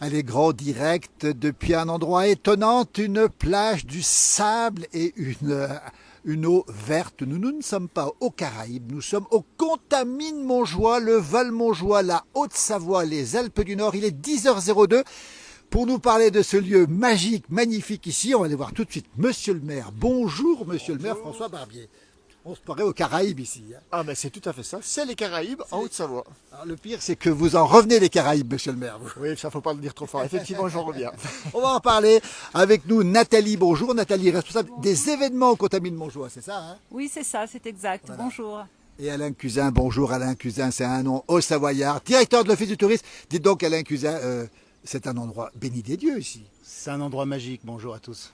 Allez, grand direct depuis un endroit étonnant, une plage, du sable et une eau verte. Nous ne sommes pas aux Caraïbes, nous sommes au Contamine-Montjoie, le Val-Montjoie, la Haute-Savoie, les Alpes du Nord. Il est 10h02. Pour nous parler de ce lieu magique, magnifique ici, on va aller voir tout de suite Monsieur le maire. Bonjour Monsieur le maire François Barbier. On se paraît aux Caraïbes ici. Ah ben c'est tout à fait ça, c'est les Caraïbes en Haute-Savoie. Alors, le pire, c'est que vous en revenez des Caraïbes, Monsieur le maire. Oui, ça faut pas le dire trop fort. Effectivement, j'en reviens. On va en parler avec nous Nathalie. Bonjour Nathalie, responsable des événements au Contamine-Montjoie, c'est ça hein? Oui, c'est ça, c'est exact. Voilà. Bonjour. Et Alain Cusin, bonjour Alain Cusin, c'est un nom haut savoyard, directeur de l'Office du tourisme. Dites donc Alain Cusin, c'est un endroit béni des dieux ici. C'est un endroit magique, bonjour à tous.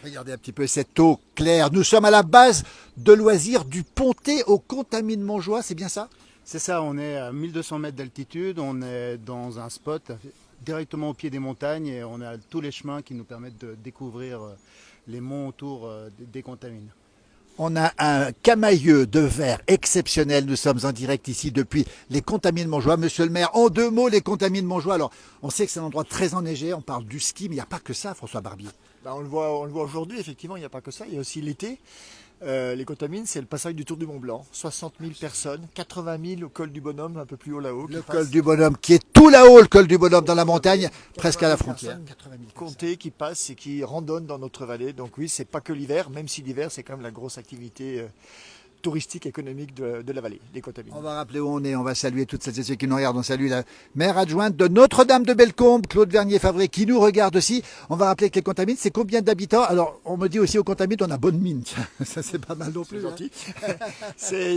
Regardez un petit peu cette eau claire. Nous sommes à la base de loisirs du Pontet au Contamine-Montjoie, c'est bien ça? C'est ça, on est à 1200 mètres d'altitude, on est dans un spot directement au pied des montagnes et on a tous les chemins qui nous permettent de découvrir les monts autour des Contamines. On a un camailleux de verre exceptionnel. Nous sommes en direct ici depuis les Contamines-Montjoie. Monsieur le maire, en deux mots, les Contamines-Montjoie. Alors, on sait que c'est un endroit très enneigé. On parle du ski, mais il n'y a pas que ça, François Barbier. Ben, on le voit aujourd'hui, effectivement, il n'y a pas que ça. Il y a aussi l'été. Les Contamines, c'est le passage du Tour du Mont Blanc. 60 000 personnes, 80 000 au col du Bonhomme, un peu plus haut là-haut. Le col du Bonhomme, qui est tout là-haut, le col du Bonhomme, dans la montagne, presque à la frontière. 80 000 comtés qui passent et qui randonnent dans notre vallée. Donc oui, c'est pas que l'hiver, même si l'hiver, c'est quand même la grosse activité touristique, économique de la vallée, des Contamines. On va rappeler où on est, on va saluer toutes celles et ceux qui nous regardent. On salue la maire adjointe de Notre-Dame de Bellecombe, Claude Vernier-Favré, qui nous regarde aussi. On va rappeler que les Contamines, c'est combien d'habitants? Alors, on me dit aussi aux Contamines, on a bonne mine. Ça, c'est pas mal non plus. C'est gentil.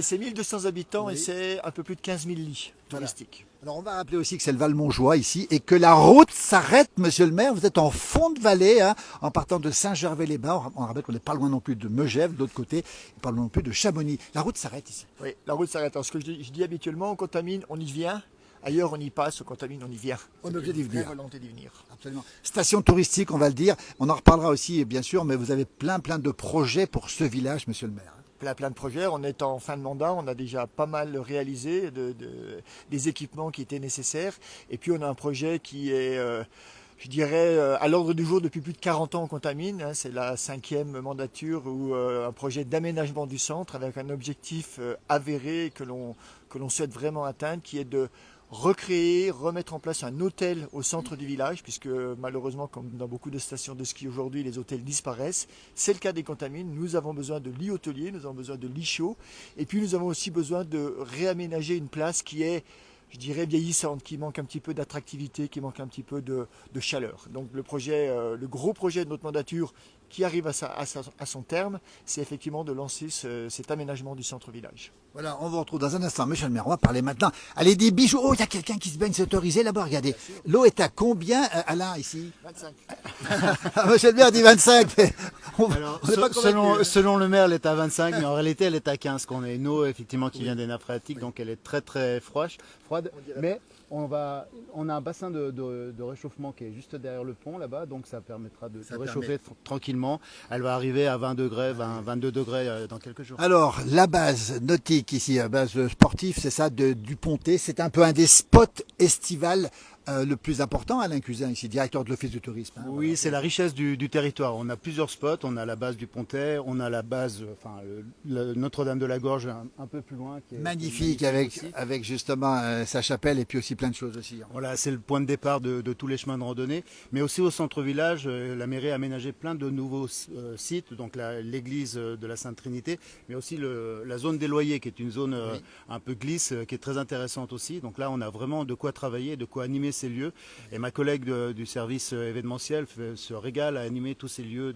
C'est 1200 habitants oui. Et c'est un peu plus de 15 000 lits touristiques. Voilà. Alors, on va rappeler aussi que c'est le Val-Montjoie ici et que la route s'arrête, monsieur le maire. Vous êtes en fond de vallée, hein, en partant de Saint-Gervais-les-Bains. On rappelle qu'on n'est pas loin non plus de Megève, de l'autre côté, et pas loin non plus de Chamonix. La route s'arrête ici. Oui, la route s'arrête. Alors, ce que je dis habituellement, on contamine, on y vient. Ailleurs, on y passe, on contamine, on y vient. On est obligé d'y venir. Volonté d'y venir. Absolument. Station touristique, on va le dire. On en reparlera aussi, bien sûr, mais vous avez plein de projets pour ce village, monsieur le maire. Plein de projets. On est en fin de mandat, on a déjà pas mal réalisé des équipements qui étaient nécessaires. Et puis on a un projet qui est, je dirais, à l'ordre du jour depuis plus de 40 ans en Contamine. Hein, c'est la 5e mandature ou un projet d'aménagement du centre avec un objectif avéré que l'on souhaite vraiment atteindre, qui est de recréer, remettre en place un hôtel au centre du village, puisque malheureusement, comme dans beaucoup de stations de ski aujourd'hui, les hôtels disparaissent. C'est le cas des Contamines. Nous avons besoin de lits hôteliers, nous avons besoin de lits chauds, et puis nous avons aussi besoin de réaménager une place qui est, je dirais, vieillissante, qui manque un petit peu d'attractivité, qui manque un petit peu de chaleur. Donc le projet, le gros projet de notre mandature qui arrive à son terme, c'est effectivement de lancer cet aménagement du centre-village. Voilà, on vous retrouve dans un instant. Monsieur le maire, on va parler maintenant. Allez, des bijoux. Oh, il y a quelqu'un qui se baigne, c'est autorisé là-bas, regardez. L'eau est à combien, Alain, ici? 25. Monsieur le maire dit 25. Alors, selon le maire, elle est à 25, mais en réalité, elle est à 15. Qu'on a une eau, effectivement, qui vient des nappes phréatiques, donc elle est très froide. Mais on a un bassin de réchauffement qui est juste derrière le pont là-bas, donc ça permettra de réchauffer tranquillement. Elle va arriver à 20 degrés, 22 degrés dans quelques jours. Alors, la base nautique ici, la base sportive, c'est ça, du Pontet. C'est un peu un des spots estivales le plus important, Alain Cusin, ici, directeur de l'Office du tourisme. Hein, oui, voilà. C'est la richesse du territoire. On a plusieurs spots. On a la base du Pontet, on a la base, Notre-Dame de la Gorge un peu plus loin. Qui est magnifique avec justement sa chapelle et puis aussi plein de choses aussi. Hein. Voilà, c'est le point de départ de tous les chemins de randonnée. Mais aussi au centre-village, la mairie a aménagé plein de nouveaux sites, donc l'église de la Sainte-Trinité, mais aussi la zone des loyers, qui est une zone un peu glisse, qui est très intéressante aussi. Donc là, on a vraiment de quoi travailler, de quoi animer ces lieux. Et ma collègue du service événementiel se régale à animer tous ces lieux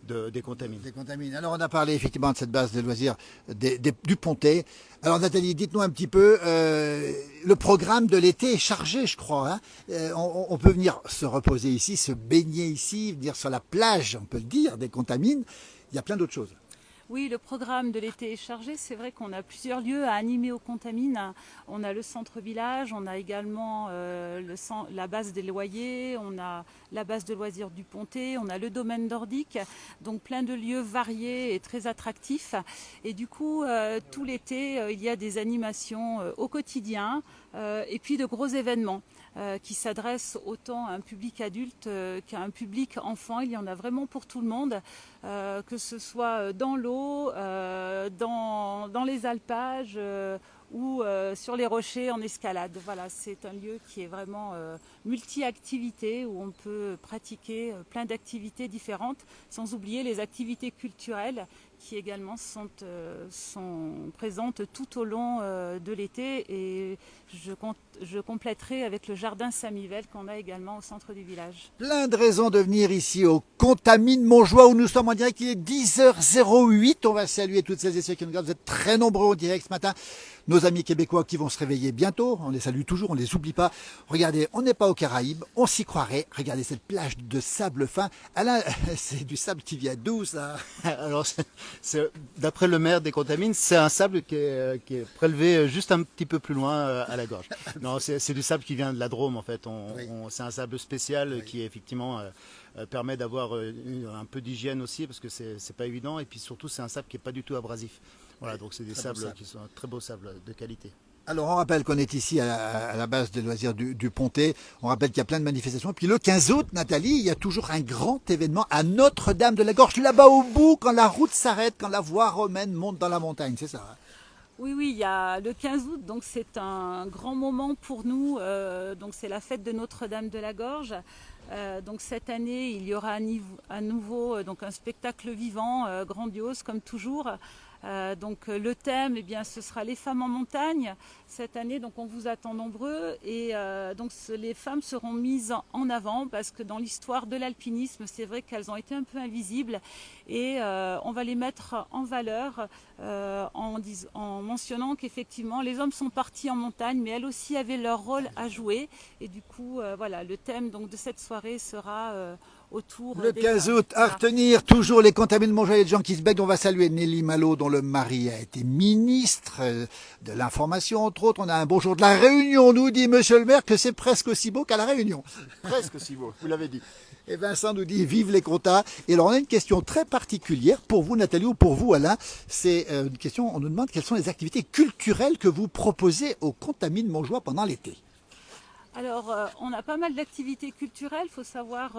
des Contamines. Des Contamines. Alors on a parlé effectivement de cette base de loisirs du Pontet. Alors Nathalie, dites-nous un petit peu, le programme de l'été est chargé, je crois. Hein. On peut venir se reposer ici, se baigner ici, venir sur la plage, on peut le dire, des Contamines. Il y a plein d'autres choses. Oui, le programme de l'été est chargé. C'est vrai qu'on a plusieurs lieux à animer aux Contamines. On a le centre-village, on a également la base des loyers, on a la base de loisirs du Pontet, on a le domaine nordique. Donc plein de lieux variés et très attractifs. Et du coup, tout l'été, il y a des animations au quotidien et puis de gros événements. qui s'adresse autant à un public adulte qu'à un public enfant. Il y en a vraiment pour tout le monde, que ce soit dans l'eau, dans les alpages ou sur les rochers en escalade. Voilà, c'est un lieu qui est vraiment multi-activités où on peut pratiquer plein d'activités différentes, sans oublier les activités culturelles qui également sont présentes tout au long de l'été. Et je compléterai avec le jardin Saint-Mivel qu'on a également au centre du village. Plein de raisons de venir ici au Contamine Montjoie où nous sommes en direct. Il est 10h08. On va saluer toutes celles et ceux qui nous regardent. Vous êtes très nombreux au direct ce matin. Nos amis québécois qui vont se réveiller bientôt. On les salue toujours, on ne les oublie pas. Regardez, on n'est pas aux Caraïbes, on s'y croirait. Regardez cette plage de sable fin. Alain, c'est du sable qui vient d'où ça? Alors, d'après le maire des Contamines, c'est un sable qui est prélevé juste un petit peu plus loin à la gorge. Non, c'est du sable qui vient de la Drôme en fait. C'est un sable spécial qui effectivement permet d'avoir un peu d'hygiène aussi parce que c'est pas évident. Et puis surtout, c'est un sable qui n'est pas du tout abrasif. Voilà, donc c'est des sables qui sont un très beau sable de qualité. Alors on rappelle qu'on est ici à la base des loisirs du Pontet. On rappelle qu'il y a plein de manifestations. Et puis le 15 août, Nathalie, il y a toujours un grand événement à Notre-Dame-de-la-Gorge, là-bas au bout, quand la route s'arrête, quand la voie romaine monte dans la montagne, c'est ça? Oui, il y a le 15 août, donc c'est un grand moment pour nous. Donc c'est la fête de Notre-Dame-de-la-Gorge. Donc cette année, il y aura à nouveau donc un spectacle vivant, grandiose comme toujours. Donc le thème, eh bien, ce sera les femmes en montagne. Cette année, donc on vous attend nombreux et donc les femmes seront mises en avant parce que dans l'histoire de l'alpinisme, c'est vrai qu'elles ont été un peu invisibles et on va les mettre en valeur en mentionnant qu'effectivement les hommes sont partis en montagne, mais elles aussi avaient leur rôle à jouer. Et du coup, voilà, le thème donc de cette soirée sera autour le des 15 femmes. août, à retenir toujours les Contamines Montjoie et les gens qui se baignent. On va saluer Nelly Malo, dont le mari a été ministre de l'information, entre autres. On a un bonjour de la Réunion. On nous dit, monsieur le maire, que c'est presque aussi beau qu'à la Réunion. Presque si beau, vous l'avez dit. Et Vincent nous dit, vive les Contas. Et alors, on a une question très particulière pour vous, Nathalie, ou pour vous, Alain. C'est une question, on nous demande quelles sont les activités culturelles que vous proposez aux Contamines Montjoie pendant l'été. Alors, on a pas mal d'activités culturelles. Il faut savoir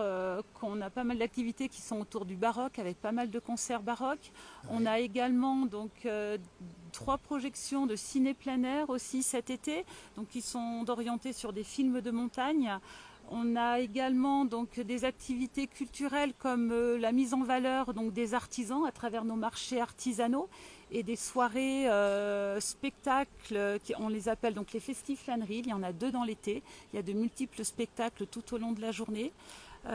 qu'on a pas mal d'activités qui sont autour du baroque, avec pas mal de concerts baroques. On a également donc 3 projections de ciné plein air aussi cet été, donc qui sont orientées sur des films de montagne. On a également donc des activités culturelles comme la mise en valeur donc des artisans à travers nos marchés artisanaux et des soirées spectacles, on les appelle donc les festiflaneries. Il y en a 2 dans l'été. Il y a de multiples spectacles tout au long de la journée.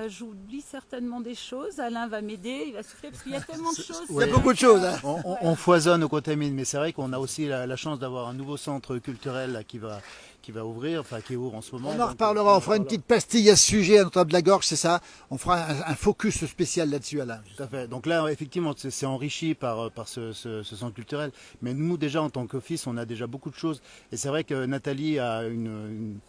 J'oublie certainement des choses. Alain va m'aider, il va souffler parce qu'il y a tellement de choses. Il y a beaucoup de choses. Hein. On foisonne aux Contamines, mais c'est vrai qu'on a aussi la chance d'avoir un nouveau centre culturel là, qui va ouvrir, enfin qui ouvre en ce moment. On en reparlera, on fera une petite pastille à ce sujet à Notre-Dame-de-la-Gorge, c'est ça. On fera un focus spécial là-dessus, Alain. Tout à fait. Donc là, effectivement, c'est enrichi par ce centre culturel. Mais nous, déjà, en tant qu'office, on a déjà beaucoup de choses. Et c'est vrai que Nathalie a une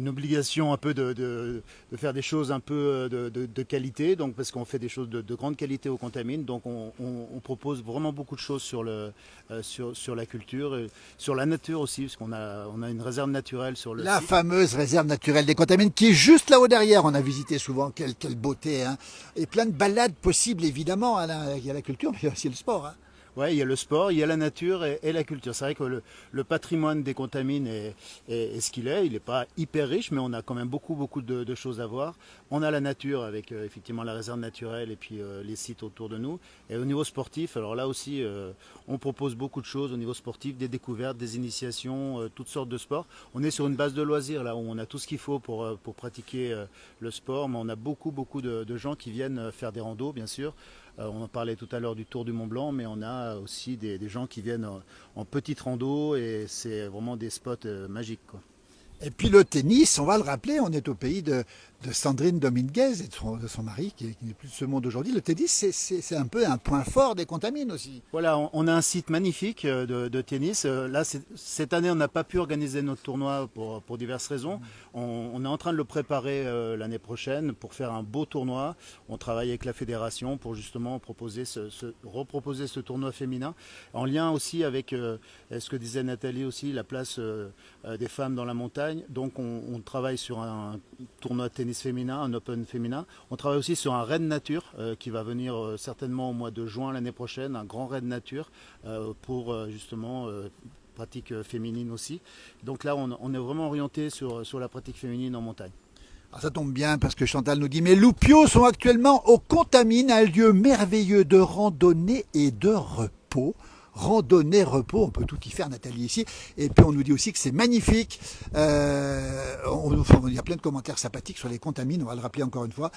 obligation un peu de faire des choses un peu de qualité, donc parce qu'on fait des choses de grande qualité aux Contamines, donc on propose vraiment beaucoup de choses sur la culture, et sur la nature aussi, parce qu'on a une réserve naturelle sur le La site. fameuse réserve naturelle des Contamines qui est juste là-haut derrière. On a visité souvent, quelle beauté, hein. Et plein de balades possibles évidemment, Alain. Il y a la culture, mais il y a aussi le sport. Hein. Ouais, il y a le sport, il y a la nature et la culture. C'est vrai que le patrimoine des Contamines est ce qu'il est. Il n'est pas hyper riche, mais on a quand même beaucoup de choses à voir. On a la nature avec effectivement la réserve naturelle et puis les sites autour de nous. Et au niveau sportif, alors là aussi, on propose beaucoup de choses au niveau sportif, des découvertes, des initiations, toutes sortes de sports. On est sur une base de loisirs là où on a tout ce qu'il faut pour pratiquer le sport, mais on a beaucoup de gens qui viennent faire des randos, bien sûr. On en parlait tout à l'heure du Tour du Mont Blanc, mais on a aussi des gens qui viennent en petite rando et c'est vraiment des spots magiques, quoi. Et puis le tennis, on va le rappeler, on est au pays de Sandrine Dominguez et de son mari qui n'est plus de ce monde aujourd'hui. Le tennis, c'est un peu un point fort des Contamines aussi. Voilà, on a un site magnifique de tennis. Là, cette année, on n'a pas pu organiser notre tournoi pour diverses raisons. On est en train de le préparer l'année prochaine pour faire un beau tournoi. On travaille avec la fédération pour justement reproposer ce tournoi féminin, en lien aussi avec ce que disait Nathalie aussi, la place des femmes dans la montagne. montagne. Donc on travaille sur un tournoi de tennis féminin, un open féminin. On travaille aussi sur un raid nature qui va venir certainement au mois de juin l'année prochaine, un grand raid nature pour justement pratique féminine aussi. Donc là on est vraiment orienté sur la pratique féminine en montagne. Alors ça tombe bien parce que Chantal nous dit mes loupiaux sont actuellement au Contamine, un lieu merveilleux de randonnée et de repos. Randonnée, repos, on peut tout y faire Nathalie ici. Et puis on nous dit aussi que c'est magnifique. Il y a plein de commentaires sympathiques sur les Contamines, on va le rappeler encore une fois.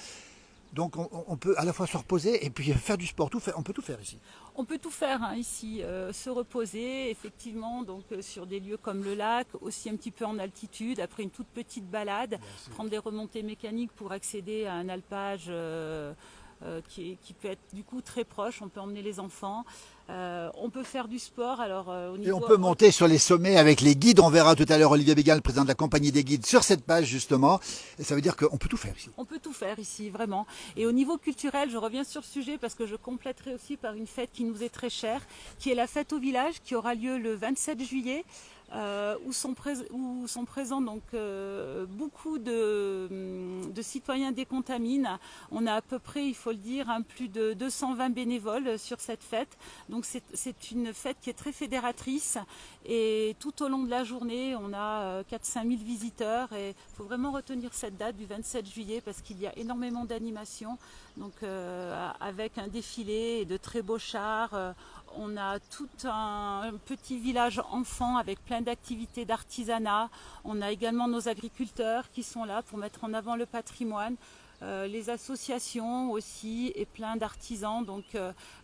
Donc on peut à la fois se reposer et puis faire du sport, on peut tout faire ici. On peut tout faire ici, se reposer effectivement donc sur des lieux comme le lac, aussi un petit peu en altitude, après une toute petite balade, prendre des remontées mécaniques pour accéder à un alpage qui peut être du coup très proche, on peut emmener les enfants. On peut faire du sport. Et on peut monter sur les sommets avec les guides. On verra tout à l'heure Olivier Bégal, le président de la compagnie des guides, sur cette page justement. Et ça veut dire qu'on peut tout faire ici. On peut tout faire ici, vraiment. Et au niveau culturel, je reviens sur le sujet parce que je compléterai aussi par une fête qui nous est très chère, qui est la fête au village, qui aura lieu le 27 juillet. Où sont présents donc beaucoup de citoyens des Contamines. On a à peu près, il faut le dire, plus de 220 bénévoles sur cette fête. Donc c'est une fête qui est très fédératrice et tout au long de la journée, on a 4-5 000 visiteurs et il faut vraiment retenir cette date du 27 juillet parce qu'il y a énormément d'animations. Donc avec un défilé et de très beaux chars. On a tout un petit village enfant avec plein d'activités d'artisanat. On a également nos agriculteurs qui sont là pour mettre en avant le patrimoine. Les associations aussi et plein d'artisans. Donc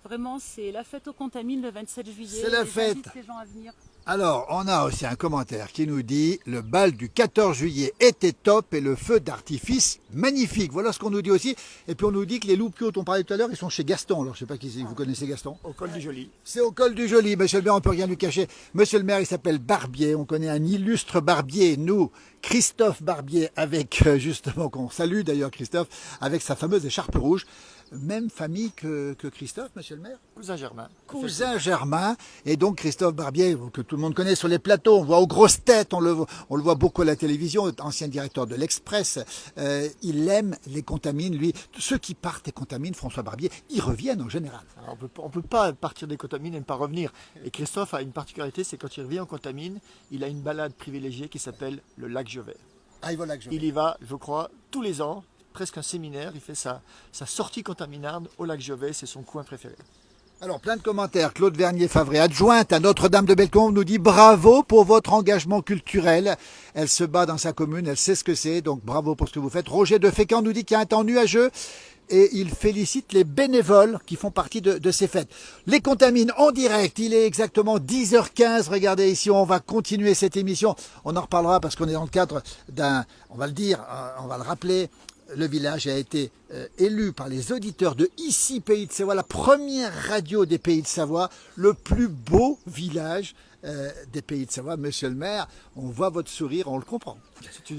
vraiment, c'est la fête aux Contamines le 27 juillet. C'est la fête. Les gens à venir. Alors, on a aussi un commentaire qui nous dit « Le bal du 14 juillet était top et le feu d'artifice magnifique ». Voilà ce qu'on nous dit aussi. Et puis on nous dit que les loupiaux dont on parlait tout à l'heure, ils sont chez Gaston. Alors, je ne sais pas si vous connaissez Gaston. Au col du Joli. C'est au col du Joli. Monsieur le maire, on ne peut rien lui cacher. Monsieur le maire, il s'appelle Barbier. On connaît un illustre barbier, nous, Christophe Barbier, avec justement, qu'on salue d'ailleurs Christophe, avec sa fameuse écharpe rouge. Même famille que Christophe, monsieur le maire. Cousin germain. Cousin germain. Et donc Christophe Barbier, que tout le monde connaît sur les plateaux, on le voit aux grosses têtes, on le voit beaucoup à la télévision, ancien directeur de l'Express. Il aime les Contamines, lui. Ceux qui partent des Contamines, François Barbier, ils reviennent en général. Alors, on peut pas partir des Contamines et ne pas revenir. Et Christophe a une particularité, c'est quand il revient en Contamine, il a une balade privilégiée qui s'appelle le lac Jovet. Ah, il va là que je vais. Il y va, je crois, tous les ans. Presque un séminaire, il fait sa sortie contaminarde au lac Jovet, c'est son coin préféré. Alors, plein de commentaires. Claude Vernier-Favre, adjointe à Notre-Dame de Bellecombe, nous dit bravo pour votre engagement culturel. Elle se bat dans sa commune, elle sait ce que c'est, donc bravo pour ce que vous faites. Roger de Fécamp nous dit qu'il y a un temps nuageux et il félicite les bénévoles qui font partie de ces fêtes. Les Contamines en direct, il est exactement 10h15. Regardez ici, on va continuer cette émission. On en reparlera parce qu'on est dans le cadre on va le dire, on va le rappeler. Le village a été élu par les auditeurs de Ici Pays de Savoie, la première radio des Pays de Savoie, le plus beau village des Pays de Savoie. Monsieur le maire, on voit votre sourire, on le comprend.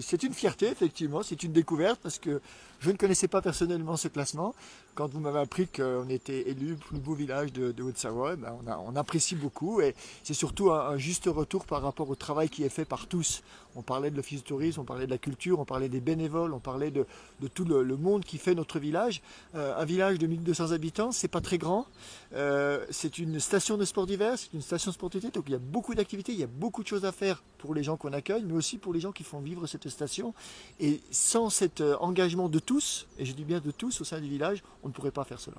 C'est une fierté, effectivement, c'est une découverte parce que je ne connaissais pas personnellement ce classement. Quand vous m'avez appris qu'on était élu plus beau village de Haute-Savoie, ben on apprécie beaucoup et c'est surtout un juste retour par rapport au travail qui est fait par tous. On parlait de l'office du tourisme, on parlait de la culture, on parlait des bénévoles, on parlait de tout le monde qui fait notre village. Un village de 1200 habitants, c'est pas très grand. C'est une station de sport d'hiver, c'est une station sportive, donc il y a beaucoup d'activités, il y a beaucoup de choses à faire pour les gens qu'on accueille, mais aussi pour les gens qui font vivre cette station. Et sans cet engagement de tous, et je dis bien de tous au sein du village, on ne pourrait pas faire cela.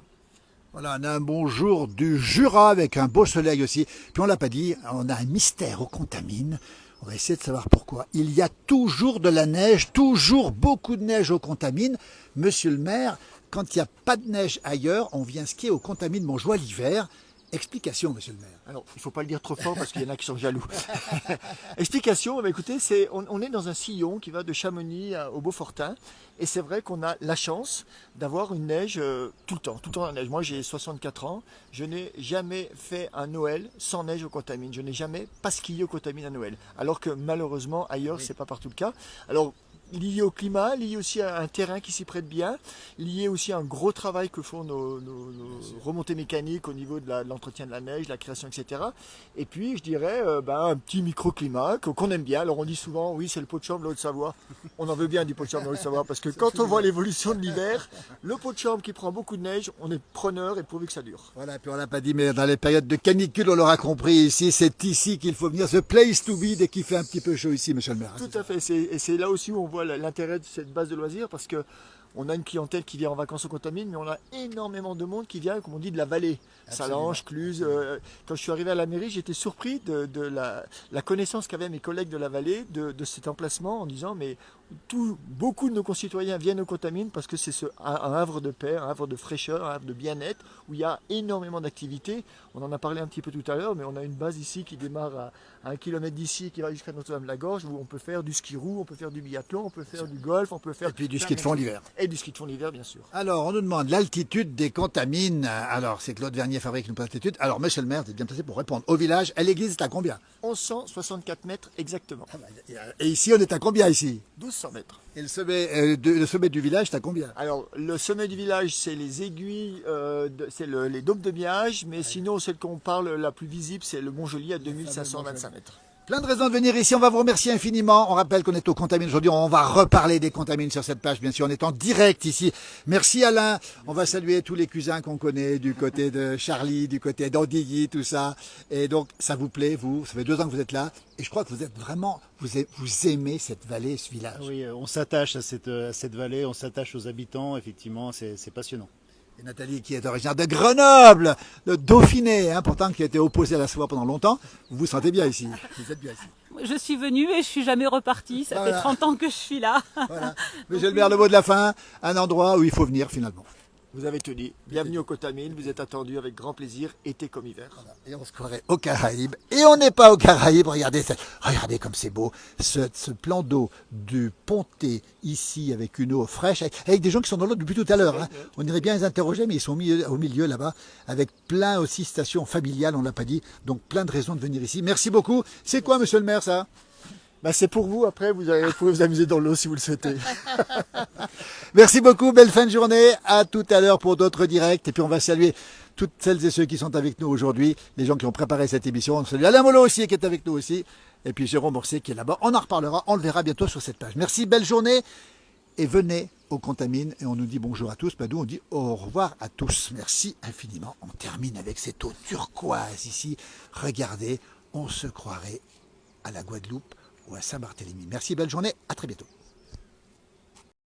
Voilà, on a un bon jour du Jura avec un beau soleil aussi. Puis on l'a pas dit, on a un mystère aux Contamines. On va essayer de savoir pourquoi. Il y a toujours de la neige, toujours beaucoup de neige aux Contamines. Monsieur le maire, quand il n'y a pas de neige ailleurs, on vient skier aux Contamines Montjoie l'hiver. Explication, monsieur le maire. Alors, il ne faut pas le dire trop fort parce qu'il y en a qui sont jaloux. Explication, bah écoutez, on est dans un sillon qui va de Chamonix au Beaufortin. Et c'est vrai qu'on a la chance d'avoir une neige tout le temps la neige. Moi, j'ai 64 ans. Je n'ai jamais fait un Noël sans neige aux Contamines. Je n'ai jamais pas skié aux Contamines à Noël. Alors que malheureusement, ailleurs, c'est pas partout le cas. Alors, lié au climat, lié aussi à un terrain qui s'y prête bien, lié aussi à un gros travail que font nos remontées mécaniques au niveau de l'entretien de la neige, la création, etc. Et puis, je dirais, un petit microclimat qu'on aime bien. Alors, on dit souvent, oui, c'est le pot de chambre de Haute-Savoie. On en veut bien du pot de chambre de Haute-Savoie parce que quand on voit l'évolution de l'hiver, le pot de chambre qui prend beaucoup de neige, on est preneur et pourvu que ça dure. Voilà, puis on l'a pas dit, mais dans les périodes de canicule, on l'aura compris ici, c'est ici qu'il faut venir, the place to be, dès qu'il fait un petit peu chaud ici, monsieur le maire. Tout à fait, et c'est là aussi où on voit l'intérêt de cette base de loisirs parce que on a une clientèle qui vient en vacances au Contamine, mais on a énormément de monde qui vient, comme on dit, de la vallée. Salange, Cluse. Quand je suis arrivé à la mairie, j'étais surpris de la connaissance qu'avaient mes collègues de la vallée de cet emplacement en disant mais beaucoup de nos concitoyens viennent au Contamine parce que c'est un havre de paix, un havre de fraîcheur, un havre de bien-être où il y a énormément d'activités. On en a parlé un petit peu tout à l'heure, mais on a une base ici qui démarre à 1 kilomètre d'ici et qui va jusqu'à Notre-Dame-la-Gorge où on peut faire du ski roue, on peut faire du biathlon, on peut faire du golf, on peut faire... Et puis du ski de fond l'hiver. Et du ski de fond l'hiver, bien sûr. Alors, on nous demande l'altitude des Contamines. Alors, c'est Claude Vernier-Fabrique qui nous pose l'altitude. Alors, monsieur le maire, vous êtes bien placé pour répondre. Au village, à l'église, c'est à combien? 1164 mètres exactement. Et ici, on est à combien ici? 1200 mètres. Et le sommet du village, c'est à combien? Alors, le sommet du village, c'est les aiguilles, les dômes de Miage, mais sinon, celle qu'on parle la plus visible, c'est le Mont-Joli à 2525 mètres. Plein de raisons de venir ici. On va vous remercier infiniment. On rappelle qu'on est au Contamine aujourd'hui. On va reparler des Contamines sur cette page, bien sûr. On est en direct ici. Merci Alain. On va saluer tous les cousins qu'on connaît du côté de Charlie, du côté d'Andilly, tout ça. Et donc, ça vous plaît, vous? Ça fait 2 ans que vous êtes là. Et je crois que vous êtes vraiment, vous aimez cette vallée, ce village. Oui, on s'attache à cette vallée, on s'attache aux habitants. Effectivement, c'est passionnant. Et Nathalie, qui est originaire de Grenoble, le Dauphiné, hein, pourtant qui a été opposé à la Savoie pendant longtemps. Vous vous sentez bien ici. Vous êtes bien ici. Je suis venue et je suis jamais repartie. Ça fait 30 ans que je suis là. Voilà. Monsieur le maire, le mot de la fin, un endroit où il faut venir finalement. Vous avez tout dit. Bienvenue au Contamine, vous êtes attendu avec grand plaisir, été comme hiver. Voilà. Et on se croirait aux Caraïbes. Et on n'est pas aux Caraïbes. Regardez, regardez comme c'est beau. Ce plan d'eau du Pontet ici avec une eau fraîche, avec des gens qui sont dans l'eau depuis tout à l'heure. Hein. On irait bien les interroger, mais ils sont au milieu là-bas, avec plein aussi stations familiales, on l'a pas dit. Donc plein de raisons de venir ici. Merci beaucoup. C'est quoi, monsieur le maire, ça? C'est pour vous, après vous pouvez vous amuser dans l'eau si vous le souhaitez. Merci beaucoup, belle fin de journée, à tout à l'heure pour d'autres directs. Et puis on va saluer toutes celles et ceux qui sont avec nous aujourd'hui, les gens qui ont préparé cette émission. On salue Alain Molo aussi qui est avec nous aussi. Et puis Jérôme Boursier qui est là-bas. On en reparlera, on le verra bientôt sur cette page. Merci, belle journée. Et venez au Contamine et on nous dit bonjour à tous. Nous on dit au revoir à tous. Merci infiniment. On termine avec cette eau turquoise ici. Regardez, on se croirait à la Guadeloupe ou à Saint-Barthélemy. Merci, belle journée, à très bientôt.